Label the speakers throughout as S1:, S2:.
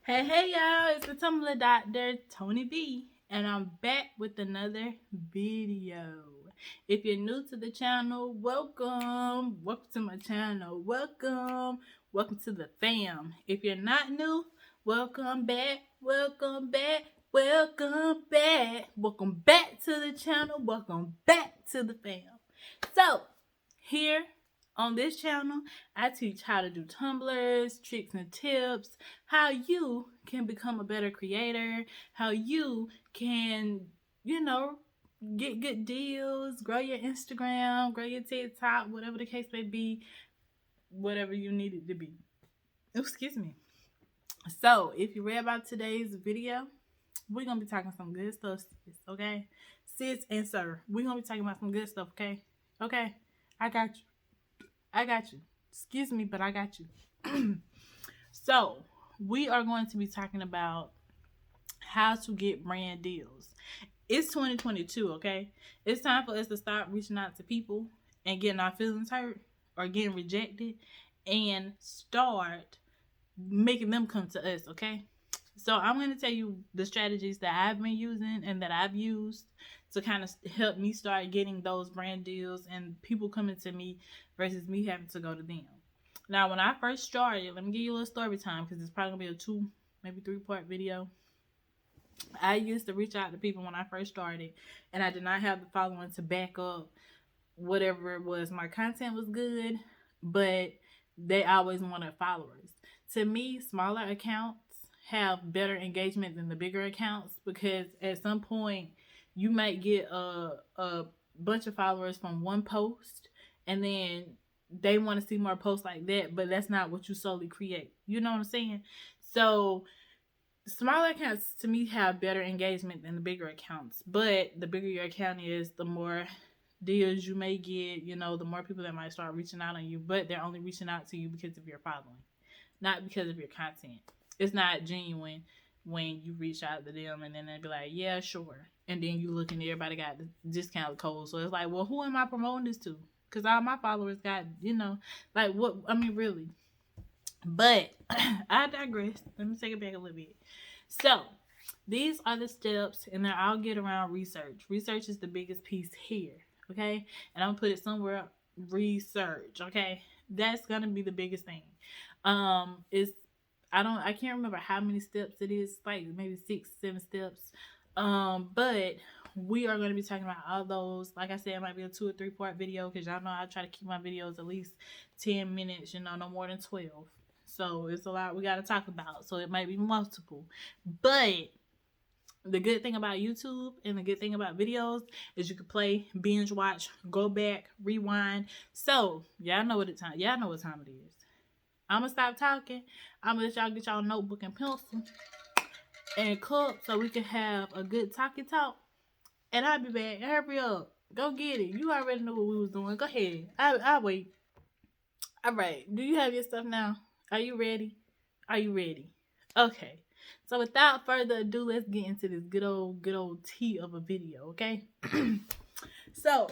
S1: Hey y'all, it's the Tumblr Doctor Tony B, and I'm back with another video. If you're new to the channel, welcome. Welcome to my channel. Welcome to the fam. If you're not new, welcome back. Welcome back. Welcome back. Welcome back to the channel. Welcome back to the fam. So, here on this channel, I teach how to do tumblers, tricks and tips, how you can become a better creator, how you can, you know, get good deals, grow your Instagram, grow your TikTok, whatever the case may be, whatever you need it to be. Excuse me. So, if you read about today's video, we're going to be talking some good stuff, sis, okay? Sis and sir, we're going to be talking about some good stuff, okay? Okay? I got you. I got you. Excuse me, but I got you. So, we are going to be talking about how to get brand deals. It's 2022, okay? It's time for us to stop reaching out to people and getting our feelings hurt or getting rejected and start making them come to us, okay? So, I'm going to tell you the strategies that I've been using and that I've used to kind of help me start getting those brand deals and people coming to me versus me having to go to them. Now, when I first started, let me give you a little story time because it's probably going to be a 2, maybe 3-part video. I used to reach out to people when I first started, and I did not have the following to back up whatever it was. My content was good, but they always wanted followers. To me, smaller accounts have better engagement than the bigger accounts because at some point you might get a bunch of followers from one post and then they want to see more posts like that, but that's not what you solely create. You know what I'm saying? So smaller accounts to me have better engagement than the bigger accounts, but the bigger your account is, the more deals you may get, the more people that might start reaching out on you, but they're only reaching out to you because of your following, not because of your content. It's not genuine when you reach out to them and then they be like, yeah, sure. And then you look and everybody got the discount code. So it's like, well, who am I promoting this to? Because all my followers got, like what, I mean, really. But I digress. Let me take it back a little bit. So these are the steps, and then I'll get around research. Research is the biggest piece here, okay? And I'm gonna put it somewhere. Research, okay? That's gonna be the biggest thing. It's I can't remember how many steps it is, like maybe 6, 7 steps. But we are going to be talking about all those. Like I said, it might be a 2 or 3-part video because y'all know I try to keep my videos at least 10 minutes, no more than 12. So it's a lot we got to talk about. So it might be multiple. But the good thing about YouTube and the good thing about videos is you can play, binge watch, go back, rewind. So y'all know what time it is. I'm gonna stop talking. I'm gonna let y'all get y'all notebook and pencil and cup so we can have a good talk. And I'll be back. Hurry up. Go get it. You already know what we was doing. Go ahead. I'll wait. All right. Do you have your stuff now? Are you ready? Are you ready? Okay. So without further ado, let's get into this good old tea of a video, okay? So,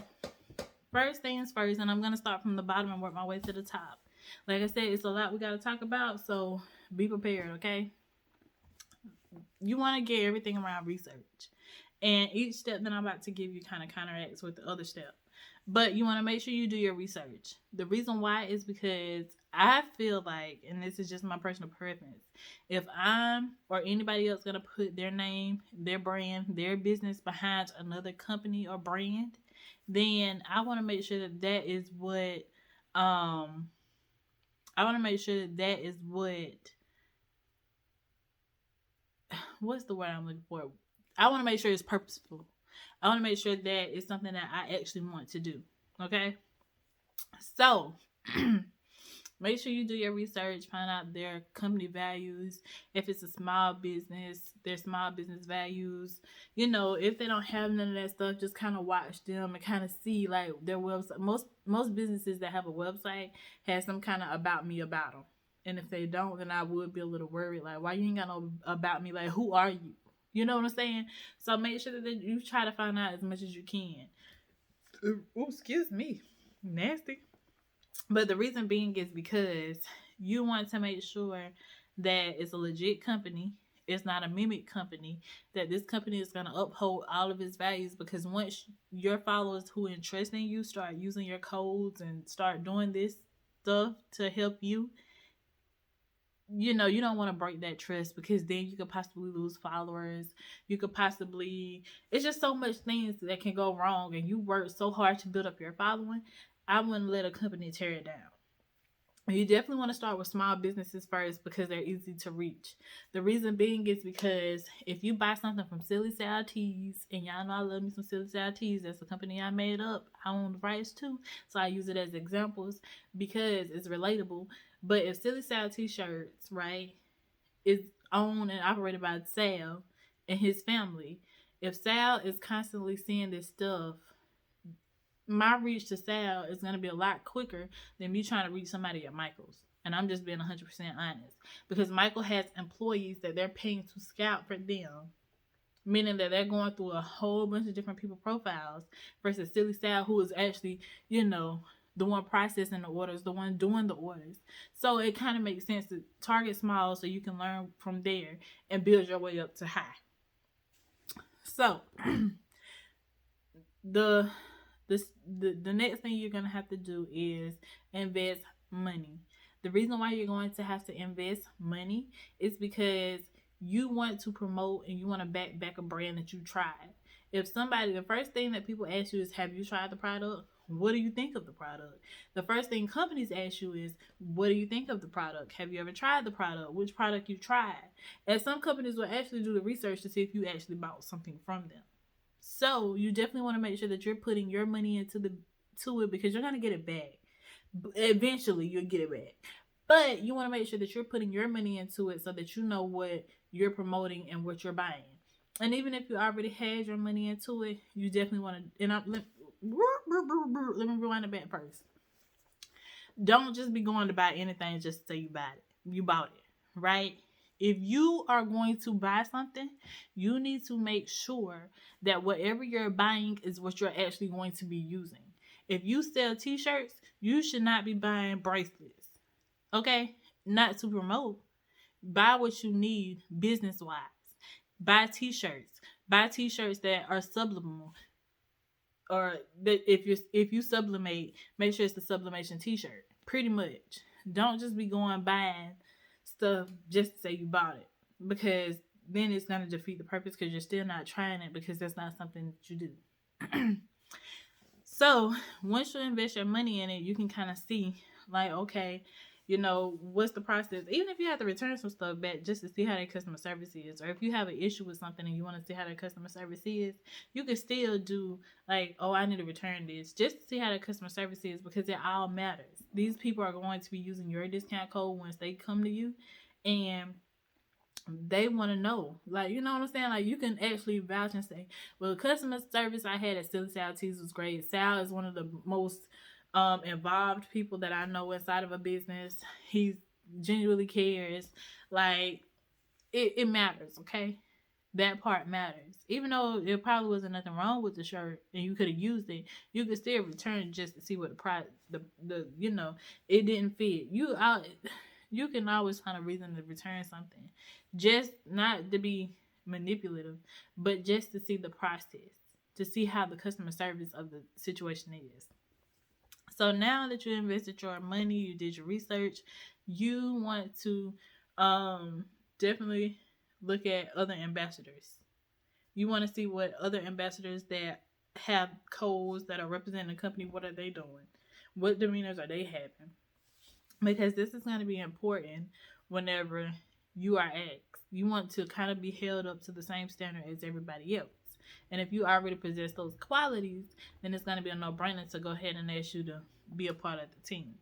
S1: first things first, and I'm gonna start from the bottom and work my way to the top. Like I said, it's a lot we got to talk about, so be prepared, okay? You want to get everything around research. And each step that I'm about to give you kind of counteracts with the other step. But you want to make sure you do your research. The reason why is because I feel like, and this is just my personal preference, if I'm or anybody else going to put their name, their brand, their business behind another company or brand, then I want to make sure that is what... I want to make sure that is what's the word I'm looking for? I want to make sure it's purposeful. I want to make sure that it's something that I actually want to do. Okay? So, make sure you do your research, find out their company values. If it's a small business, their small business values. If they don't have none of that stuff, just kind of watch them and kind of see like their website. Most businesses that have a website have some kind of about them. And if they don't, then I would be a little worried. Like, why you ain't got no about me? Like, who are you? You know what I'm saying? So make sure that you try to find out as much as you can. Oh, excuse me. Nasty. But the reason being is because you want to make sure that it's a legit company. It's not a mimic company. That this company is going to uphold all of its values, because once your followers who entrust in you start using your codes and start doing this stuff to help you, you don't want to break that trust, because then you could possibly lose followers. You could possibly, it's just so much things that can go wrong, and you work so hard to build up your following. I wouldn't let a company tear it down. You definitely want to start with small businesses first, because they're easy to reach. The reason being is because if you buy something from Silly Sour Teas, and y'all know I love me some Silly Sour Teas, that's a company I made up. I own the rights too, so I use it as examples because it's relatable. But if Silly Sour T-shirts, right, is owned and operated by Sal and his family, if Sal is constantly seeing this stuff, my reach to Sal is going to be a lot quicker than me trying to reach somebody at Michael's. And I'm just being 100% honest. Because Michael has employees that they're paying to scout for them, meaning that they're going through a whole bunch of different people profiles, versus Silly Sal, who is actually, the one processing the orders, the one doing the orders. So it kind of makes sense to target small so you can learn from there and build your way up to high. So the the next thing you're gonna have to do is invest money. The reason why you're going to have to invest money is because you want to promote and you want to back a brand that you tried. If somebody, the first thing that people ask you is, have you tried the product? What do you think of the product? The first thing companies ask you is, what do you think of the product? Have you ever tried the product? Which product you tried? And some companies will actually do the research to see if you actually bought something from them. So you definitely want to make sure that you're putting your money into the to it, because you're gonna get it back. Eventually, you'll get it back. But you want to make sure that you're putting your money into it so that you know what you're promoting and what you're buying. And even if you already had your money into it, you definitely want to. Let me rewind it back first. Don't just be going to buy anything just to say you bought it. You bought it, right? If you are going to buy something, you need to make sure that whatever you're buying is what you're actually going to be using. If you sell t-shirts, you should not be buying bracelets. Okay? Not to promote. Buy what you need business wise. Buy t-shirts. Buy t-shirts that are sublimable. Or that if you sublimate, make sure it's the sublimation t-shirt. Pretty much. Don't just be going buying stuff just to say you bought it, because then it's going to defeat the purpose, because you're still not trying it, because that's not something that you do. So once you invest your money in it, you can kind of see, like, okay, what's the process. Even if you have to return some stuff back just to see how their customer service is, or if you have an issue with something and you want to see how their customer service is, you can still do, like, oh, I need to return this, just to see how their customer service is, because it all matters. These people are going to be using your discount code once they come to you, and they want to know, like, you know what I'm saying? Like, you can actually vouch and say, well, the customer service I had at Silly Sal Teas was great. Sal is one of the most involved people that I know inside of a business. He genuinely cares. Like, it matters, okay? That part matters. Even though there probably wasn't nothing wrong with the shirt and you could have used it, you could still return it just to see what the price, it didn't fit. You can always find a reason to return something, just not to be manipulative, but just to see the process, to see how the customer service of the situation is. So now that you invested your money, you did your research, you want to definitely look at other ambassadors. You want to see what other ambassadors that have codes that are representing the company, what are they doing? What demeanors are they having? Because this is going to be important whenever you are asked. You want to kind of be held up to the same standard as everybody else. And if you already possess those qualities, then it's going to be a no-brainer to go ahead and ask you to be a part of the team.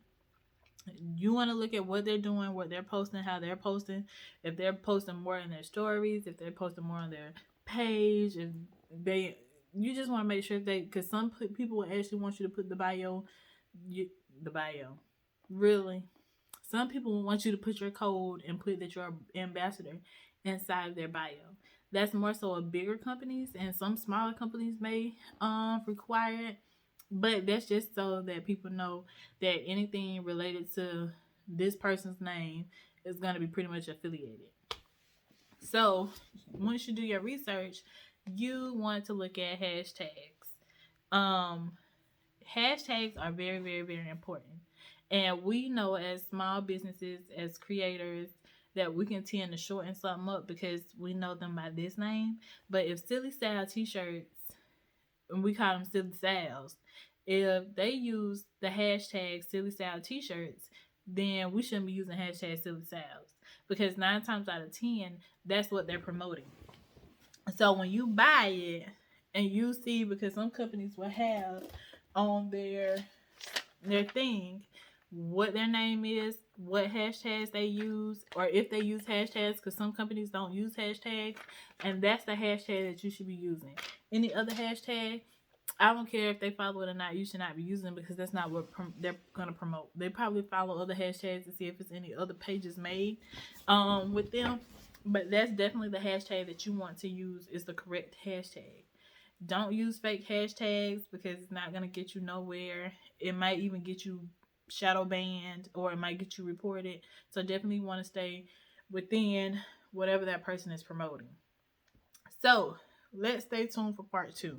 S1: You want to look at what they're doing, what they're posting, how they're posting. If they're posting more in their stories, if they're posting more on their page, if they, you just want to make sure because some people will actually want you to put the bio. Really? Some people will want you to put your code and put that you're an ambassador inside of their bio. That's more so of bigger companies, and some smaller companies may require it. But that's just so that people know that anything related to this person's name is going to be pretty much affiliated. So once you do your research, you want to look at hashtags. Um, Hashtags are very, very, very important. And we know as small businesses, as creators, that we can tend to shorten something up because we know them by this name. But if Silly Style t-shirts, and we call them Silly Styles, if they use the hashtag Silly Style t-shirts, then we shouldn't be using hashtag Silly Styles because 9 times out of 10, that's what they're promoting. So when you buy it and you see, because some companies will have on their thing what their name is, what hashtags they use, or if they use hashtags, because some companies don't use hashtags, and that's the hashtag that you should be using. Any other hashtag, I don't care if they follow it or not, you should not be using it because that's not what they're going to promote. They probably follow other hashtags to see if it's any other pages made with them, but that's definitely the hashtag that you want to use is the correct hashtag. Don't use fake hashtags because it's not going to get you nowhere. It might even get you shadow banned or it might get you reported. So definitely want to stay within whatever that person is promoting. So let's stay tuned for part 2.